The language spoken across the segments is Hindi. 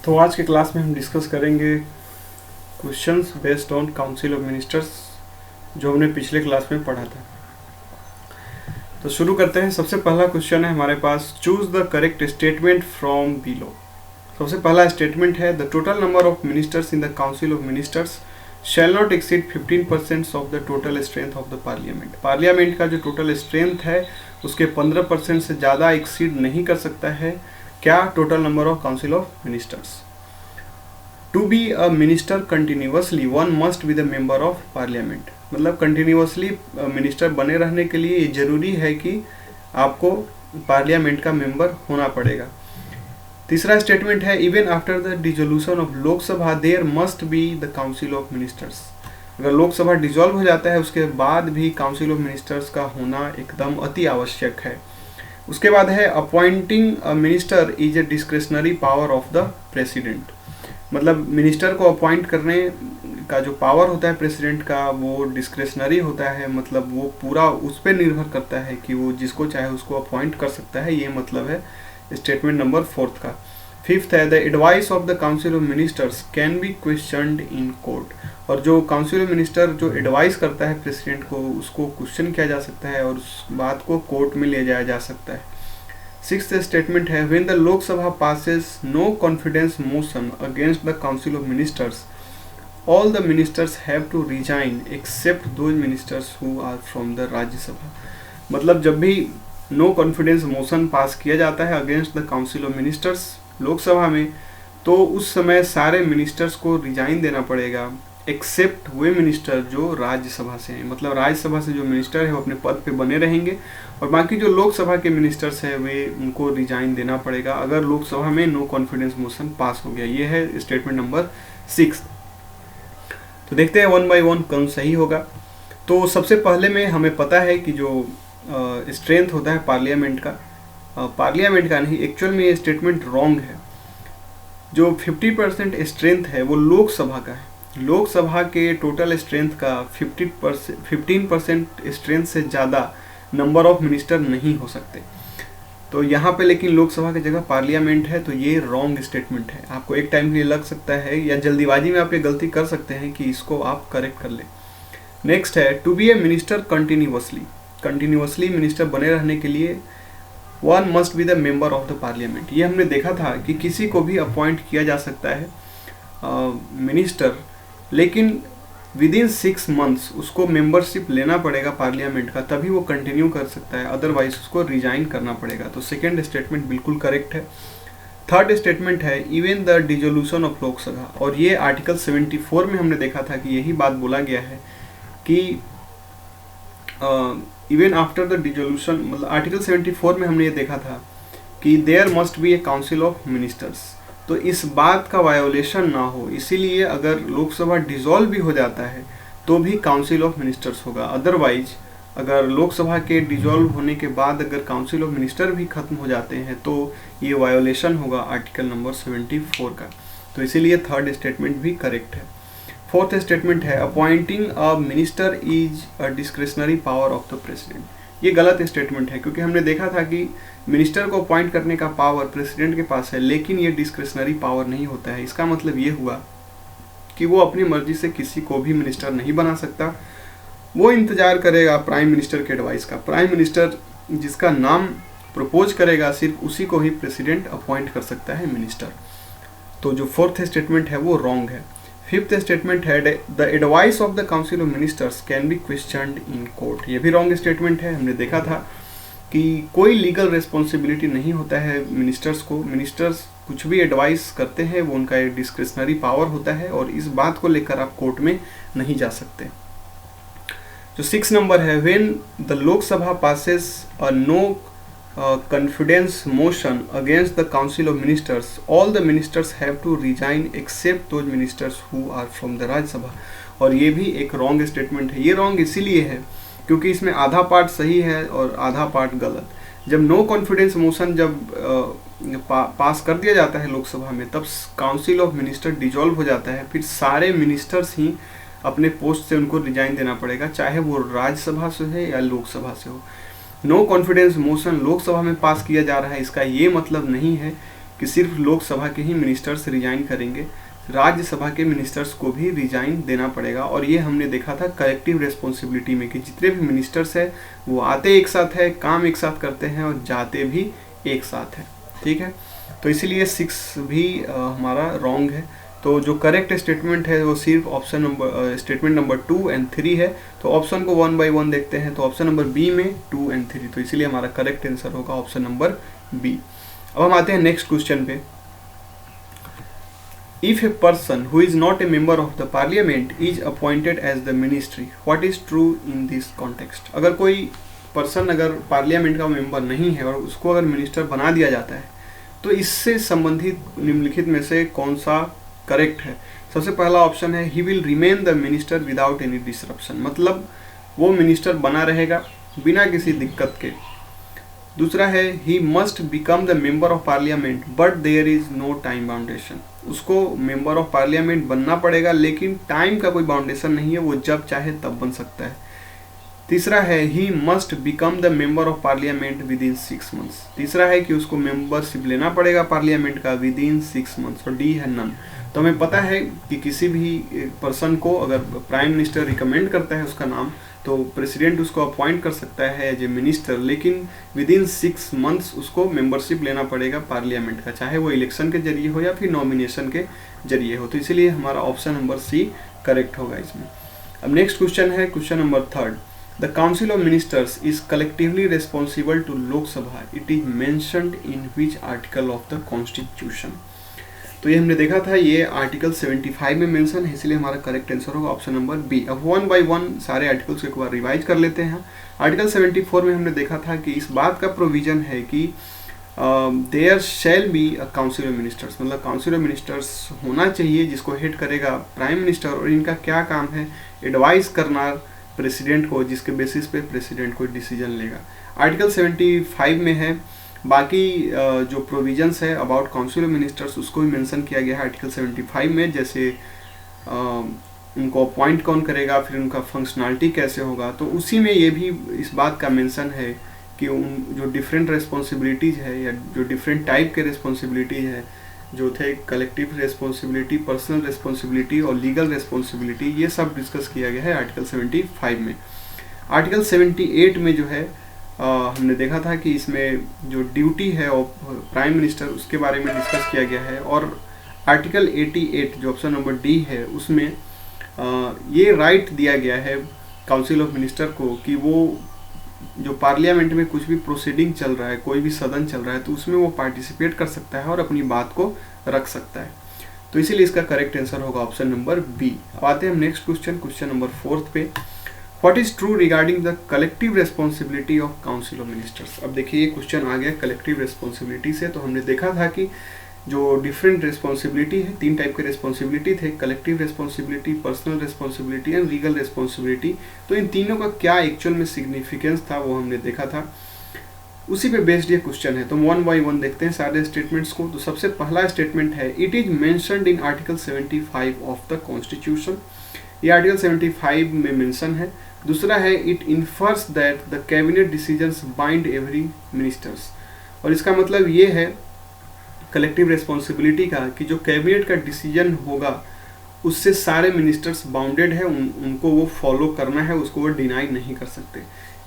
तो आज के क्लास में हम डिस्कस करेंगे questions based on council of ministers जो हमने पिछले क्लास में पढ़ा था। तो शुरू करते हैं। सबसे पहला क्वेश्चन है हमारे पास, choose the correct statement from below. सबसे पहला स्टेटमेंट है, the total number of ministers in the council of ministers shall not exceed 15% of the total strength of the parliament. Parliament का जो टोटल स्ट्रेंथ है उसके 15% से ज़्यादा एक्सीड नहीं कर सकता है क्या? Total number of council of ministers. To be a minister continuously one must be the member of parliament. मतलब कंटिन्यूसली मिनिस्टर बने रहने के लिए ये जरूरी है कि आपको पार्लियामेंट का मेंबर होना पड़ेगा। तीसरा स्टेटमेंट है, even after the dissolution of Lok Sabha there must be the council of ministers. अगर लोकसभा डिसॉल्व हो जाता है उसके बाद भी काउंसिल ऑफ मिनिस्टर्स का होना एकदम अति आवश्यक है। उसके बाद है, appointing a minister is a discretionary power of the president. मतलब मिनिस्टर को अपॉइंट करने का जो पावर होता है प्रेसिडेंट का वो डिस्क्रिशनरी होता है, मतलब वो पूरा उस पर निर्भर करता है कि वो जिसको चाहे उसको अपॉइंट कर सकता है। ये मतलब है स्टेटमेंट नंबर 4 का। फिफ्थ है, the advice of the council of ministers can be questioned in court. और जो काउंसिल ऑफ मिनिस्टर जो एडवाइस करता है प्रेसिडेंट को उसको क्वेश्चन किया जा सकता है और उस बात को कोर्ट में ले जाया जा सकता है। सिक्स्थ स्टेटमेंट है, when the Lok Sabha passes no confidence motion against the council of ministers all the ministers have to resign except those ministers who are from the Rajya Sabha. मतलब जब भी नो कॉन्फिडेंस मोशन पास किया जाता है against the council of ministers Lok Sabha में, तो उस समय सारे मिनिस्टर्स को रिजाइन देना पड़ेगा एक्सेप्ट वे मिनिस्टर जो राज्यसभा से हैं। मतलब राज्यसभा से जो मिनिस्टर है वो अपने पद पे बने रहेंगे और बाकी जो लोकसभा के मिनिस्टर्स हैं वे उनको रिजाइन देना पड़ेगा अगर लोकसभा में नो कॉन्फिडेंस मोशन पास हो गया। ये है स्टेटमेंट नंबर 6। तो देखते हैं 1 बाय 1 कौन सही होगा। तो सबसे पहले में हमें पता है कि जो स्ट्रेंथ होता है पार्लियामेंट का नहीं, एक्चुअल में ये स्टेटमेंट रॉन्ग है। जो 50% स्ट्रेंथ है वो लोकसभा का है। लोकसभा के टोटल स्ट्रेंथ का 15% स्ट्रेंथ से ज़्यादा नंबर ऑफ मिनिस्टर नहीं हो सकते। तो यहाँ पे लेकिन लोकसभा की जगह पार्लियामेंट है, तो ये रॉन्ग स्टेटमेंट है। आपको एक टाइम के लिए लग सकता है या जल्दीबाजी में आप ये गलती कर सकते हैं कि इसको आप करेक्ट कर लें। नेक्स्ट है, to be a minister continuously minister बने रहने के लिए one must be the member of the parliament. ये हमने देखा था कि किसी को भी अपॉइंट किया जा सकता है मिनिस्टर, लेकिन विद इन 6 मंथ्स उसको मेंबरशिप लेना पड़ेगा पार्लियामेंट का, तभी वो कंटिन्यू कर सकता है, अदरवाइज उसको रिजाइन करना पड़ेगा। तो सेकेंड स्टेटमेंट बिल्कुल करेक्ट है। थर्ड स्टेटमेंट है, even the dissolution of Lok Sabha. और ये आर्टिकल 74 में हमने देखा था कि यही बात बोला गया है कि इवन आफ्टर द डिसोल्यूशन, मतलब आर्टिकल 74 में हमने ये देखा था कि there must be a council of ministers. तो इस बात का वायोलेशन ना हो, इसीलिए अगर लोकसभा डिसॉल्व भी हो जाता है तो भी काउंसिल ऑफ मिनिस्टर्स होगा। अदरवाइज अगर लोकसभा के डिसॉल्व होने के बाद अगर काउंसिल ऑफ मिनिस्टर भी खत्म हो जाते हैं तो ये वायोलेशन होगा आर्टिकल नंबर 74 का। तो इसीलिए थर्ड स्टेटमेंट भी करेक्ट है। फोर्थ स्टेटमेंट है, appointing a minister is a discretionary power of the president. ये गलत स्टेटमेंट है क्योंकि हमने देखा था कि मिनिस्टर को अपॉइंट करने का पावर प्रेसिडेंट के पास है, लेकिन ये डिस्क्रिशनरी पावर नहीं होता है। इसका मतलब ये हुआ कि वो अपनी मर्जी से किसी को भी मिनिस्टर नहीं बना सकता, वो इंतजार करेगा प्राइम मिनिस्टर के एडवाइस का। प्राइम मिनिस्टर जिसका नाम प्रपोज करेगा सिर्फ उसी को ही प्रेसिडेंट अपॉइंट कर सकता है मिनिस्टर। तो जो फोर्थ स्टेटमेंट है वो रॉन्ग है। फिफ्थ स्टेटमेंट है, the advice of the council of ministers can be questioned in court. ये भी रॉन्ग स्टेटमेंट है। हमने देखा था कि कोई लीगल रिस्पॉन्सिबिलिटी नहीं होता है मिनिस्टर्स को। मिनिस्टर्स कुछ भी एडवाइस करते हैं वो उनका एक डिस्क्रिशनरी पावर होता है और इस बात को लेकर आप कोर्ट में नहीं जा सकते। जो 6 नंबर है, when the Lok Sabha passes a no confidence motion against the council of ministers all the ministers have to resign except those ministers who are from the राज्य सभा। और ये भी एक रॉन्ग स्टेटमेंट है। ये रॉन्ग इसीलिए है क्योंकि इसमें आधा पार्ट सही है और आधा पार्ट गलत। जब नो कॉन्फिडेंस मोशन जब पास कर दिया जाता है लोकसभा में तब काउंसिल ऑफ मिनिस्टर डिसॉल्व हो जाता है, फिर सारे मिनिस्टर्स ही अपने पोस्ट से उनको रिजाइन देना पड़ेगा, चाहे वो राज्यसभा से है या लोकसभा से हो। नो कॉन्फिडेंस मोशन लोकसभा में पास किया जा रहा है, इसका ये मतलब नहीं है कि सिर्फ लोकसभा के ही मिनिस्टर्स रिजाइन करेंगे, राज्यसभा के मिनिस्टर्स को भी रिजाइन देना पड़ेगा। और ये हमने देखा था कलेक्टिव रेस्पॉन्सिबिलिटी में कि जितने भी मिनिस्टर्स है वो आते एक साथ है, काम एक साथ करते हैं और जाते भी एक साथ है। ठीक है, तो इसीलिए 6 भी हमारा रॉन्ग है। तो जो करेक्ट स्टेटमेंट है वो सिर्फ option number statement number 2 and 3 है। तो ऑप्शन को 1 बाय 1 देखते हैं। तो ऑप्शन नंबर बी में 2 एंड 3, तो इसीलिए हमारा करेक्ट आंसर होगा ऑप्शन नंबर बी। अब हम आते हैं नेक्स्ट क्वेश्चन पे। If a person who is not a member of the parliament is appointed as the ministry, what is true in this context? अगर कोई पर्सन अगर पार्लियामेंट का मेंबर नहीं है और उसको अगर मिनिस्टर बना दिया जाता है तो इससे संबंधित निम्नलिखित में से कौन सा करेक्ट है? सबसे पहला ऑप्शन है he will remain the minister without any disruption, मतलब वो मिनिस्टर बना रहेगा बिना किसी दिक्कत के। दूसरा है he must become the member of parliament but there is no time boundation, उसको मेंबर ऑफ पार्लियामेंट बनना पड़ेगा लेकिन टाइम का कोई बाउंडेशन नहीं है, वो जब चाहे तब बन सकता है। तीसरा है he must become the member of parliament with in 6 months, तीसरा है कि उसको मेंबरशिप लेना पड़ेगा पार्लियामेंट का विद इन 6 मंथ्स। और डी है नन। तो हमें पता है कि किसी भी पर्सन को अगर प्राइम मिनिस्टर रिकमेंड करता है उसका नाम, तो प्रेसिडेंट उसको अपॉइंट कर सकता है एज ए मिनिस्टर, लेकिन विद इन 6 मंथ्स उसको मेंबरशिप लेना पड़ेगा पार्लियामेंट का, चाहे वो इलेक्शन के जरिए हो या फिर नॉमिनेशन के जरिए हो। तो इसीलिए हमारा ऑप्शन नंबर सी करेक्ट होगा इसमें। अब नेक्स्ट क्वेश्चन है question number 3। The council of ministers is collectively responsible to Lok Sabha, it is mentioned in which article of the constitution. तो ये हमने देखा था, ये आर्टिकल 75 में मेंशन है, इसलिए हमारा करेक्ट आंसर होगा ऑप्शन नंबर बी। अब 1 बाय 1 सारे आर्टिकल्स को एक बार रिवाइज कर लेते हैं। आर्टिकल 74 में हमने देखा था कि इस बात का प्रोविजन है कि there shall be a council of ministers, मतलब काउंसिल ऑफ मिनिस्टर्स होना चाहिए जिसको हेड करेगा प्राइम मिनिस्टर, और इनका क्या काम है? एडवाइस करना प्रेसिडेंट को, जिसके बेसिस पे प्रेसिडेंट कोई डिसीजन लेगा। आर्टिकल 75 में है। बाकी जो प्रोविजंस है अबाउट काउंसिल ऑफ मिनिस्टर्स उसको भी मेंशन किया गया है आर्टिकल 75 में, जैसे उनको अपॉइंट कौन करेगा, फिर उनका फंक्शनलिटी कैसे होगा। तो उसी में ये भी इस बात का मेंशन है कि उन जो डिफरेंट रेस्पॉन्सिबिलिटीज़ है या जो डिफरेंट टाइप के रेस्पॉन्सिबिलिटीज है, जो थे कलेक्टिव रेस्पॉन्सिबिलिटी, पर्सनल रेस्पॉन्सिबिलिटी और लीगल रेस्पॉन्सिबिलिटी, ये सब डिस्कस किया गया है आर्टिकल 75 में। आर्टिकल 78 में जो है हमने देखा था कि इसमें जो ड्यूटी है प्राइम मिनिस्टर उसके बारे में डिस्कस किया गया है। और आर्टिकल 88 जो ऑप्शन नंबर डी है उसमें ये राइट दिया गया है काउंसिल ऑफ मिनिस्टर को कि वो जो पार्लियामेंट में कुछ भी प्रोसीडिंग चल रहा है, कोई भी सदन चल रहा है, तो उसमें वो पार्टिसिपेट कर सकता है और अपनी बात को रख सकता है। तो इसीलिए इसका करेक्ट आंसर होगा ऑप्शन नंबर बी। अब आते हैं हम नेक्स्ट क्वेश्चन, क्वेश्चन नंबर 4 पे। What is true regarding the collective responsibility of council of ministers. अब देखिए ये क्वेश्चन आ गया कलेक्टिव रेस्पॉन्सिबिलिटी से। तो हमने देखा था कि जो डिफरेंट रेस्पॉन्सिबिलिटी है, 3 टाइप के रेस्पॉन्सिबिलिटी थे, collective responsibility, personal responsibility and legal responsibility. तो इन तीनों का क्या एक्चुअल में सिग्निफिकेंस था वो हमने देखा था, उसी पे बेस्ड ये क्वेश्चन है। तो 1 बाय 1 देखते हैं सारे स्टेटमेंट्स को। तो सबसे पहला स्टेटमेंट है it is mentioned in article 75 of the constitution, ये आर्टिकल 75 में मेंशन है। दूसरा है it infers that the cabinet decisions bind every ministers, और इसका मतलब ये है कलेक्टिव रेस्पॉन्सिबिलिटी का कि जो कैबिनेट का डिसीजन होगा उससे सारे मिनिस्टर्स बाउंडेड है, उनको वो फॉलो करना है, उसको वो डिनाई नहीं कर सकते।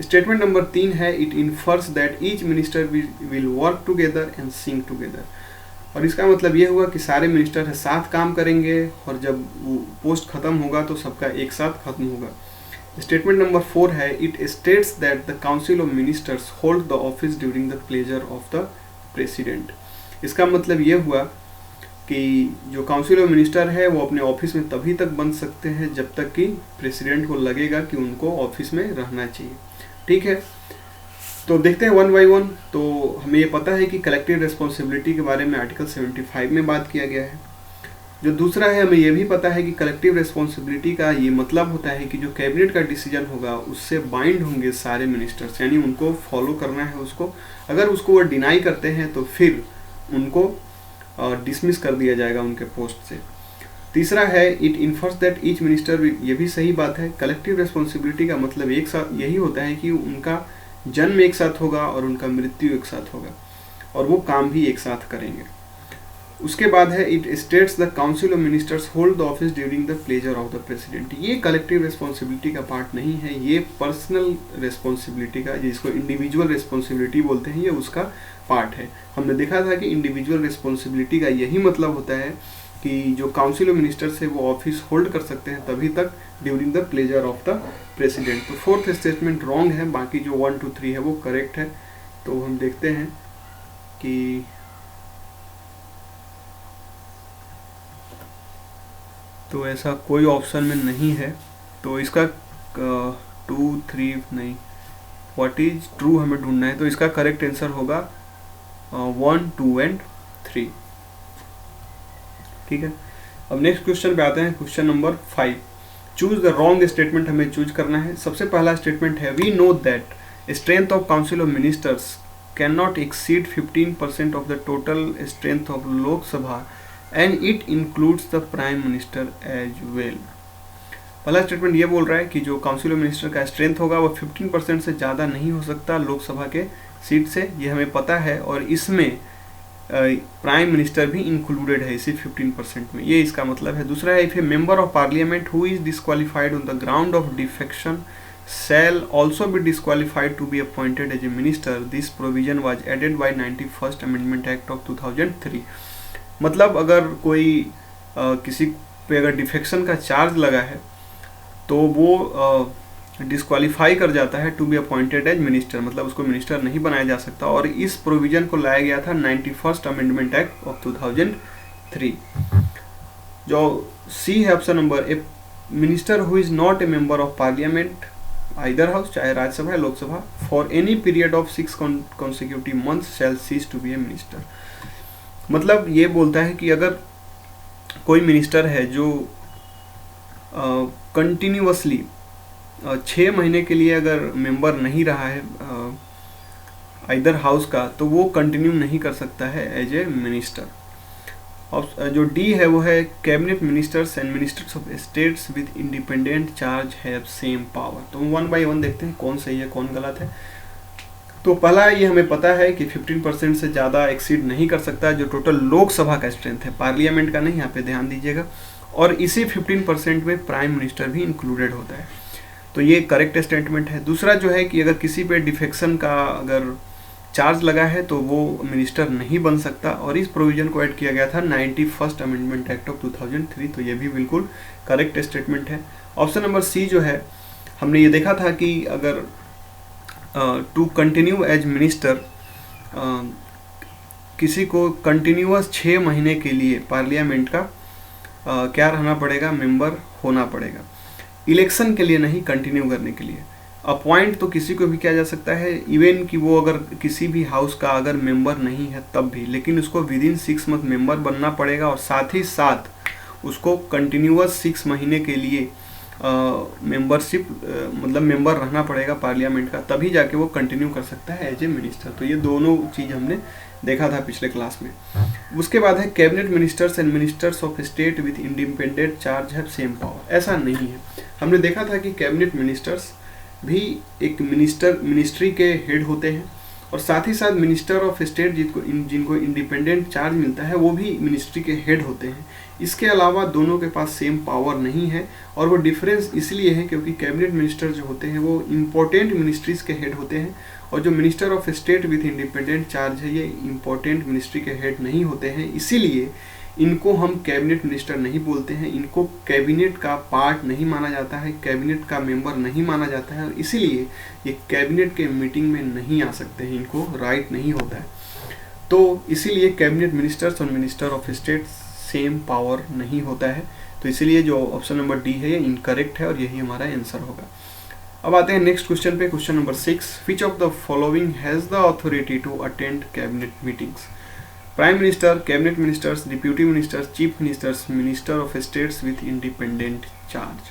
स्टेटमेंट नंबर 3 है it infers that each minister will work together and sing together, और इसका मतलब ये हुआ कि सारे मिनिस्टर साथ काम करेंगे और जब वो पोस्ट खत्म होगा तो सबका एक साथ खत्म होगा। स्टेटमेंट नंबर 4 है it states that the council of ministers hold the office during the pleasure of the president. इसका मतलब ये हुआ कि जो काउंसिल ऑफ मिनिस्टर है वो अपने ऑफिस में तभी तक बन सकते हैं जब तक कि प्रेसिडेंट को लगेगा कि उनको ऑफिस में रहना चाहिए। ठीक है, तो देखते हैं 1 बाय 1। तो हमें ये पता है कि कलेक्टिव रेस्पॉन्सिबिलिटी के बारे में आर्टिकल 75 में बात किया गया है। जो दूसरा है, हमें ये भी पता है कि कलेक्टिव रेस्पॉन्सिबिलिटी का ये मतलब होता है कि जो कैबिनेट का डिसीजन होगा उससे बाइंड होंगे सारे मिनिस्टर्स, यानी उनको फॉलो करना है उसको। अगर उसको वो डिनाई करते हैं तो फिर उनको डिसमिस कर दिया जाएगा उनके पोस्ट से। तीसरा है it infers that each minister, ये भी सही बात है। कलेक्टिव रेस्पॉन्सिबिलिटी का मतलब एक साथ यही होता है कि उनका जन्म एक साथ होगा और उनका मृत्यु एक साथ होगा और वो काम भी एक साथ करेंगे। उसके बाद है it states the council of ministers hold the office during the pleasure of the president. ये कलेक्टिव रिस्पॉन्सिबिलिटी का पार्ट नहीं है, ये पर्सनल रिस्पॉन्सिबिलिटी का, जिसको इंडिविजुअल रिस्पॉन्सिबिलिटी बोलते हैं, ये उसका पार्ट है। हमने देखा था कि इंडिविजुअल रिस्पॉन्सिबिलिटी का यही मतलब होता है कि जो काउंसिल ऑफ मिनिस्टर्स है वो ऑफिस होल्ड कर सकते हैं तभी तक during the pleasure of the president. तो फोर्थ स्टेटमेंट रॉन्ग है, बाकी जो 1 2 3 है वो करेक्ट है। तो हम देखते हैं कि तो ऐसा कोई ऑप्शन में नहीं है, तो इसका 2 3 नहीं, व्हाट इज ट्रू हमें ढूंढना है। तो इसका करेक्ट आंसर होगा 1 2 एंड 3। ठीक है, अब नेक्स्ट क्वेश्चन पे आते हैं, question number 5। Choose the wrong statement हमें चूज करना है। सबसे पहला स्टेटमेंट है we know that strength of council of ministers can not exceed 15% of the total strength of Lok Sabha and it includes the prime minister as well. पहला स्टेटमेंट ये बोल रहा है कि जो काउंसिल ऑफ मिनिस्टर का स्ट्रेंथ होगा वो 15% से ज़्यादा नहीं हो सकता लोकसभा के सीट से, ये हमें पता है, और इसमें प्राइम मिनिस्टर भी इंक्लूडेड है इसी 15% में, ये इसका मतलब है। दूसरा है if A member of parliament who is disqualified on the ground of defection shall also be disqualified to be appointed as a minister. This provision was added by 91st Amendment Act of 2003. मतलब अगर कोई किसी पे अगर डिफेक्शन का चार्ज लगा है तो वो डिस्क्वालीफाई कर जाता है to be appointed as minister, मतलब उसको मिनिस्टर नहीं बनाया जा सकता, और इस प्रोविजन को लाया गया था 91st अमेंडमेंट एक्ट ऑफ 2003। जो सी है option number, A minister who is not a member of parliament either house, चाहे राज्यसभा या Lok Sabha, for any period of 6 consecutive months shall cease to be a minister। मतलब ये बोलता है कि अगर कोई मिनिस्टर है जो कंटिन्यूअसली 6 महीने के लिए अगर मेंबर नहीं रहा है आइदर हाउस का, तो वो कंटिन्यू नहीं कर सकता है एज ए मिनिस्टर। और जो डी है वो है cabinet ministers and ministers of states with independent charge have same power. तो 1 by 1 देखते हैं कौन सही है कौन गलत है। तो पहला ये हमें पता है कि 15% से ज़्यादा एक्सीड नहीं कर सकता जो टोटल लोकसभा का स्ट्रेंथ है, पार्लियामेंट का नहीं, यहाँ पे ध्यान दीजिएगा। और इसी 15% में प्राइम मिनिस्टर भी इंक्लूडेड होता है, तो ये करेक्ट स्टेटमेंट है। दूसरा जो है कि अगर किसी पे डिफेक्शन का अगर चार्ज लगा है तो वो मिनिस्टर नहीं बन सकता, और इस प्रोविजन को ऐड किया गया था 91st अमेंडमेंट एक्ट ऑफ 2003, तो ये भी बिल्कुल करेक्ट स्टेटमेंट है। ऑप्शन नंबर सी जो है, हमने ये देखा था कि अगर टू कंटिन्यू एज मिनिस्टर किसी को कंटिन्यूअस 6 महीने के लिए पार्लियामेंट का क्या रहना पड़ेगा, मेंबर होना पड़ेगा, इलेक्शन के लिए नहीं, कंटिन्यू करने के लिए। अपॉइंट तो किसी को भी किया जा सकता है, इवन कि वो अगर किसी भी हाउस का अगर मेंबर नहीं है तब भी, लेकिन उसको विद इन 6 मंथ मेंबर बनना पड़ेगा, और साथ ही साथ उसको कंटिन्यूअस 6 महीने के लिए मेंबरशिप मतलब मेंबर रहना पड़ेगा पार्लियामेंट का, तभी जाके वो कंटिन्यू कर सकता है एज ए मिनिस्टर। तो ये दोनों चीज़ हमने देखा था पिछले क्लास में। उसके बाद है cabinet ministers and ministers of state with independent charge have same power. ऐसा नहीं है, हमने देखा था कि कैबिनेट मिनिस्टर्स भी एक मिनिस्ट्री के हेड होते हैं, और साथ ही साथ मिनिस्टर ऑफ स्टेट जिनको इंडिपेंडेंट चार्ज मिलता है वो भी मिनिस्ट्री के हेड होते हैं। इसके अलावा दोनों के पास सेम पावर नहीं है, और वो डिफरेंस इसलिए है क्योंकि कैबिनेट मिनिस्टर जो होते हैं वो इम्पोर्टेंट मिनिस्ट्रीज के हेड होते हैं, और जो minister of state with independent charge है ये इम्पोर्टेंट मिनिस्ट्री के हेड नहीं होते हैं, इसीलिए इनको हम कैबिनेट मिनिस्टर नहीं बोलते हैं, इनको कैबिनेट का पार्ट नहीं माना जाता है, कैबिनेट का मेंबर नहीं माना जाता है, और इसीलिए ये कैबिनेट के मीटिंग में नहीं आ सकते हैं, इनको राइट नहीं होता है। तो इसीलिए कैबिनेट मिनिस्टर्स और minister of state same power नहीं होता है, तो इसीलिए जो ऑप्शन नंबर डी है ये इनकरेक्ट है, और यही हमारा आंसर होगा। अब आते हैं नेक्स्ट क्वेश्चन पे, question number 6। Which of the following has the authority to attend cabinet meetings? Prime minister, cabinet ministers, deputy ministers, chief ministers, minister of states with independent charge.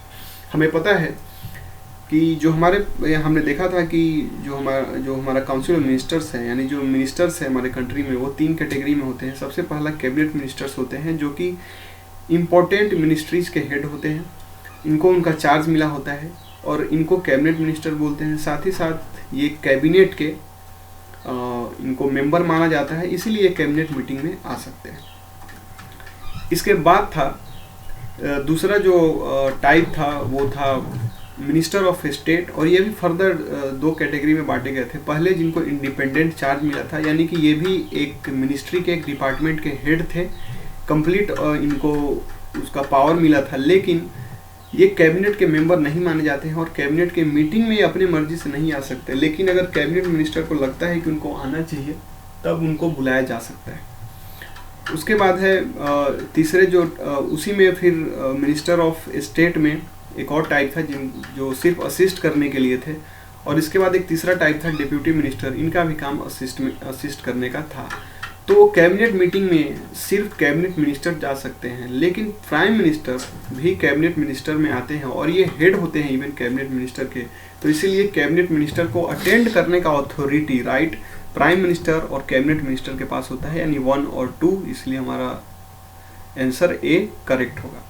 हमें पता है कि जो हमने देखा था कि जो हमारा काउंसिल ऑफ मिनिस्टर्स है, यानी जो मिनिस्टर्स है हमारे कंट्री में, वो 3 कैटेगरी में होते हैं। सबसे पहला कैबिनेट मिनिस्टर्स होते हैं जो कि इम्पोर्टेंट मिनिस्ट्रीज के हेड होते हैं, इनको उनका चार्ज मिला होता है और इनको कैबिनेट मिनिस्टर बोलते हैं। साथ ही साथ ये कैबिनेट के इनको मेंबर माना जाता है, इसीलिए कैबिनेट मीटिंग में आ सकते हैं। इसके बाद था दूसरा जो टाइप था वो था मिनिस्टर ऑफ स्टेट, और ये भी फर्दर दो कैटेगरी में बांटे गए थे। पहले जिनको इंडिपेंडेंट चार्ज मिला था, यानी कि ये भी एक मिनिस्ट्री के एक डिपार्टमेंट के हेड थे, कंप्लीट इनको उसका पावर मिला था, लेकिन ये कैबिनेट के मेंबर नहीं माने जाते हैं और कैबिनेट के मीटिंग में अपनी मर्जी से नहीं आ सकते। लेकिन अगर कैबिनेट मिनिस्टर को लगता है कि उनको आना चाहिए तब उनको बुलाया जा सकता है। उसके बाद है तीसरे जो उसी में फिर मिनिस्टर ऑफ स्टेट में एक और टाइप था जो सिर्फ असिस्ट करने के लिए थे, और इसके बाद एक तीसरा टाइप था डिप्यूटी मिनिस्टर, इनका भी काम असिस्ट करने का था। तो कैबिनेट मीटिंग में सिर्फ कैबिनेट मिनिस्टर जा सकते हैं, लेकिन प्राइम मिनिस्टर भी कैबिनेट मिनिस्टर में आते हैं और ये हेड होते हैं इवन कैबिनेट मिनिस्टर के। तो इसीलिए कैबिनेट मिनिस्टर को अटेंड करने का अथॉरिटी राइट प्राइम मिनिस्टर और कैबिनेट मिनिस्टर के पास होता है, यानी 1 और 2, इसलिए हमारा आंसर ए करेक्ट होगा।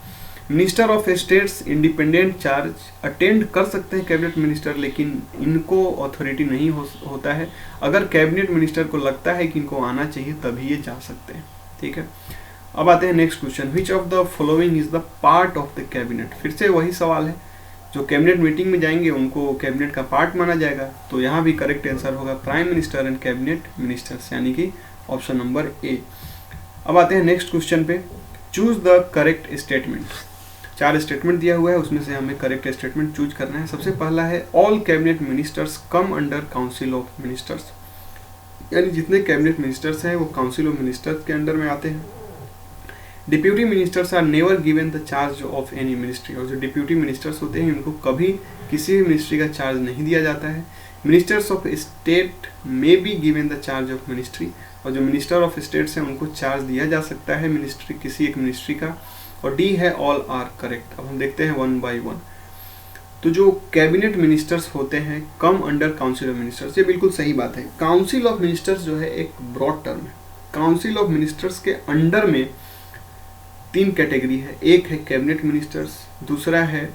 Minister of states independent charge attend कर सकते हैं कैबिनेट मिनिस्टर, लेकिन इनको अथॉरिटी नहीं होता है। अगर कैबिनेट मिनिस्टर को लगता है कि इनको आना चाहिए तभी ये जा सकते हैं। ठीक है, अब आते हैं next question, which of the following is the part of the cabinet. फिर से वही सवाल है, जो कैबिनेट मीटिंग में जाएंगे उनको कैबिनेट का पार्ट माना जाएगा। तो यहाँ भी करेक्ट आंसर होगा prime minister and cabinet ministers, यानी कि ऑप्शन नंबर ए। अब आते हैं नेक्स्ट क्वेश्चन पे, choose the correct statement. 4 statement दिया हुआ है, उसमें से हमें करेक्ट स्टेटमेंट चूज करना है। सबसे पहला है all cabinet ministers come under council of ministers, यानी जितने कैबिनेट मिनिस्टर्स हैं वो काउंसिल ऑफ मिनिस्टर्स के अंडर में आते हैं। Deputy ministers are never given the charge of any ministry, और जो डिप्यूटी मिनिस्टर्स होते हैं उनको कभी किसी भी मिनिस्ट्री का चार्ज नहीं दिया जाता है। Ministers of state may be given the charge of ministry, और जो मिनिस्टर ऑफ स्टेट्स हैं उनको चार्ज दिया जा सकता है मिनिस्ट्री किसी एक मिनिस्ट्री का। और डी है ऑल आर करेक्ट। अब हम देखते हैं 1 by 1। तो जो कैबिनेट मिनिस्टर्स होते हैं कम अंडर काउंसिल ऑफ मिनिस्टर्स, ये बिल्कुल सही बात है। काउंसिल ऑफ मिनिस्टर्स जो है एक ब्रॉड टर्म है। काउंसिल ऑफ मिनिस्टर्स के अंडर में 3 कैटेगरी है, एक है कैबिनेट मिनिस्टर्स, दूसरा है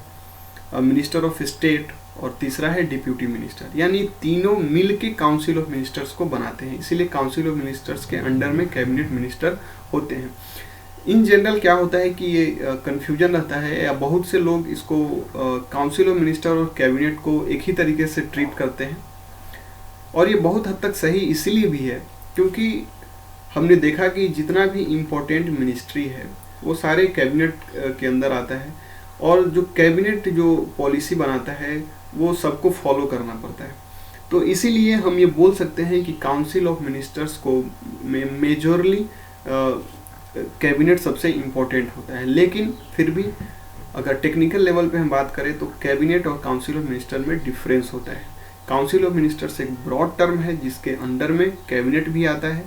मिनिस्टर ऑफ स्टेट, और तीसरा है डिप्यूटी मिनिस्टर, यानी तीनों मिल के काउंसिल ऑफ मिनिस्टर्स को बनाते हैं। इसीलिए काउंसिल ऑफ मिनिस्टर्स के अंडर में कैबिनेट मिनिस्टर होते हैं। इन जनरल क्या होता है कि ये कन्फ्यूजन रहता है, या बहुत से लोग इसको काउंसिल ऑफ मिनिस्टर और कैबिनेट को एक ही तरीके से ट्रीट करते हैं, और ये बहुत हद तक सही इसलिए भी है क्योंकि हमने देखा कि जितना भी इम्पोर्टेंट मिनिस्ट्री है वो सारे कैबिनेट के अंदर आता है, और जो कैबिनेट जो पॉलिसी बनाता है वो सबको फॉलो करना पड़ता है। तो इसीलिए हम ये बोल सकते हैं कि काउंसिल ऑफ मिनिस्टर्स को मेजरली कैबिनेट सबसे इम्पोर्टेंट होता है। लेकिन फिर भी अगर टेक्निकल लेवल पे हम बात करें तो कैबिनेट और काउंसिल ऑफ मिनिस्टर में डिफरेंस होता है। काउंसिल ऑफ मिनिस्टर्स एक ब्रॉड टर्म है जिसके अंडर में कैबिनेट भी आता है,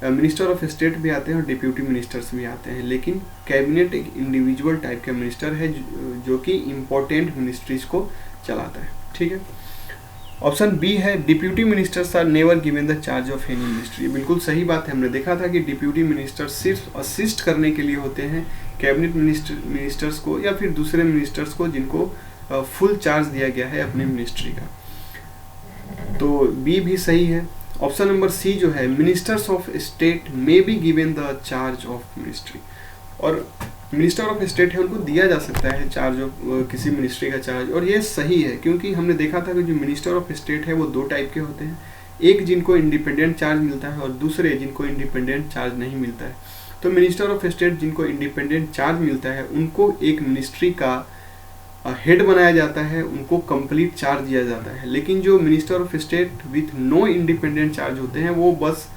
मिनिस्टर ऑफ स्टेट भी आते हैं और डिप्यूटी मिनिस्टर्स भी आते हैं। लेकिन कैबिनेट एक इंडिविजुअल टाइप का मिनिस्टर है जो कि इम्पोर्टेंट मिनिस्ट्रीज को चलाता है। ठीक है, ऑप्शन बी है deputy ministers are never given the charge of any ministry. बिल्कुल सही बात है, हमने देखा था कि डिप्यूटी मिनिस्टर सिर्फ असिस्ट करने के लिए होते हैं कैबिनेट मिनिस्टर्स को या फिर दूसरे मिनिस्टर्स को जिनको फुल चार्ज दिया गया है अपने मिनिस्ट्री का। तो बी भी सही है। ऑप्शन नंबर सी जो है ministers of state may be given the charge of ministry, और मिनिस्टर ऑफ स्टेट है उनको दिया जा सकता है चार्ज ऑफ किसी मिनिस्ट्री का चार्ज, और ये सही है क्योंकि हमने देखा था कि जो मिनिस्टर ऑफ स्टेट है वो 2 टाइप के होते हैं, एक जिनको इंडिपेंडेंट चार्ज मिलता है और दूसरे जिनको इंडिपेंडेंट चार्ज नहीं मिलता है। तो मिनिस्टर ऑफ स्टेट जिनको इंडिपेंडेंट चार्ज मिलता है उनको एक मिनिस्ट्री का हेड बनाया जाता है, उनको कंप्लीट चार्ज दिया जाता है। लेकिन जो minister of state with no independent charge होते हैं वो बस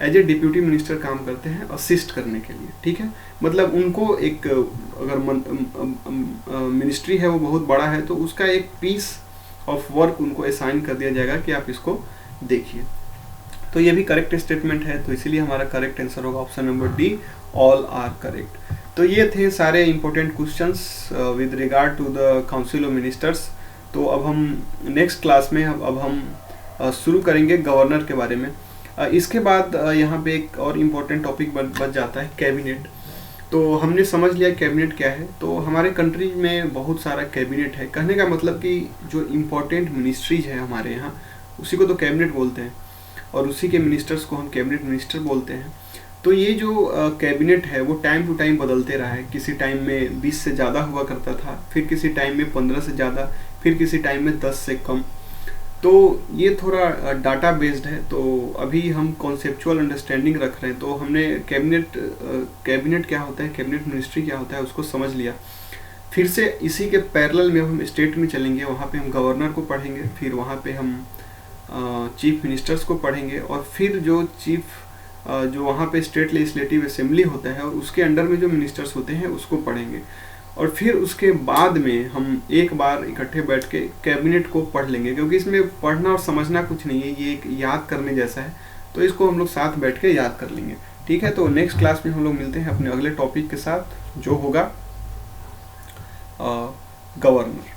एज ए डिप्यूटी मिनिस्टर काम करते हैं असिस्ट करने के लिए। ठीक है, मतलब उनको एक अगर मिनिस्ट्री है वो बहुत बड़ा है तो उसका एक पीस ऑफ वर्क उनको असाइन कर दिया जाएगा कि आप इसको देखिए। तो ये भी करेक्ट स्टेटमेंट है, तो इसीलिए हमारा करेक्ट आंसर होगा option number D, all are correct. तो ये थे सारे important questions with regard to the council of ministers. तो अब हम नेक्स्ट क्लास में अब हम शुरू करेंगे गवर्नर के बारे में। इसके बाद यहाँ पे एक और इम्पोर्टेंट टॉपिक बच जाता है कैबिनेट। तो हमने समझ लिया कैबिनेट क्या है। तो हमारे कंट्री में बहुत सारा कैबिनेट है, कहने का मतलब कि जो इम्पोर्टेंट मिनिस्ट्रीज है हमारे यहाँ उसी को तो कैबिनेट बोलते हैं, और उसी के मिनिस्टर्स को हम कैबिनेट मिनिस्टर बोलते हैं। तो ये जो कैबिनेट है वो टाइम टू टाइम बदलते रहा है। किसी टाइम में 20 से ज़्यादा हुआ करता था, फिर किसी टाइम में 15 से ज़्यादा, फिर किसी टाइम में 10 से कम। तो ये थोड़ा डाटा बेस्ड है। तो अभी हम कॉन्सेप्चुअल अंडरस्टैंडिंग रख रहे हैं। तो हमने कैबिनेट क्या होता है, कैबिनेट मिनिस्ट्री क्या होता है उसको समझ लिया। फिर से इसी के पैरेलल में हम स्टेट में चलेंगे, वहाँ पे हम गवर्नर को पढ़ेंगे, फिर वहाँ पे हम चीफ मिनिस्टर्स को पढ़ेंगे, और फिर जो वहाँ पे स्टेट लेजिस्लेटिव असेंबली होता है और उसके अंडर में जो मिनिस्टर्स होते हैं उसको पढ़ेंगे। और फिर उसके बाद में हम एक बार इकट्ठे बैठ के कैबिनेट को पढ़ लेंगे, क्योंकि इसमें पढ़ना और समझना कुछ नहीं है, ये एक याद करने जैसा है। तो इसको हम लोग साथ बैठ के याद कर लेंगे। ठीक है, तो नेक्स्ट क्लास में हम लोग मिलते हैं अपने अगले टॉपिक के साथ, जो होगा गवर्नर।